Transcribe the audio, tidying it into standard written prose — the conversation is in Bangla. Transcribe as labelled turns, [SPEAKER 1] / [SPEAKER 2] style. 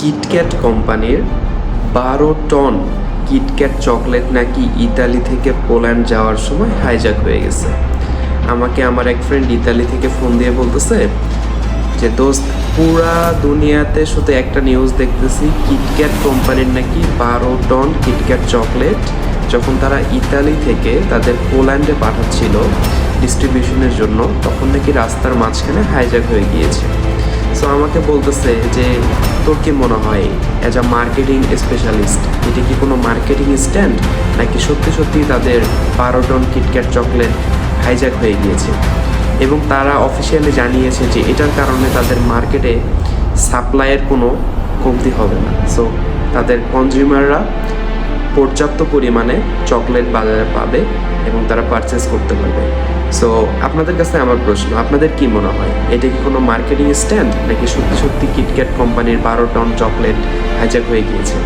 [SPEAKER 1] কিটক্যাট কোম্পানির 12 টন কিটক্যাট চকলেট নাকি ইতালি থেকে পোল্যান্ড যাওয়ার সময় হাইজ্যাক হয়ে গেছে। আমাকে আমার এক ফ্রেন্ড ইতালি থেকে ফোন দিয়ে বলতেছে যে দোস্ত, পুরা দুনিয়াতে শুধু একটা নিউজ দেখতেছি, কিটক্যাট কোম্পানির নাকি 12 টন কিটক্যাট চকলেট যখন তারা ইতালি থেকে তাদের পোল্যান্ডে পাঠাচ্ছিল ডিস্ট্রিবিউশনের জন্য, তখন নাকি রাস্তার মাঝখানে হাইজ্যাক হয়ে গিয়েছে। সো আমাকে বলতেছে যে তোর কি মনে হয় অ্যাজ আ মার্কেটিং স্পেশালিস্ট, এটা কি কোনো মার্কেটিং স্ট্যান্ড নাকি সত্যি সত্যি তাদের 12 টন কিটক্যাট চকলেট হাইজ্যাক হয়ে গিয়েছে? এবং তারা অফিসিয়ালি জানিয়েছে যে এটার কারণে তাদের মার্কেটে সাপ্লাইয়ের কোনো কমতি হবে না। সো তাদের কনজিউমাররা পর্যাপ্ত পরিমাণে চকলেট বাজারে পাবে এবং তারা পারচেস করতে পারবে। সো আপনাদের কাছে আমার প্রশ্ন, আপনাদের কি মনে হয় এটা কি কোনো মার্কেটিং স্ট্যান্ড নাকি সত্যি সত্যি কিটক্যাট কোম্পানির 12 টন চকলেট হাইজ্যাক হয়ে গিয়েছে?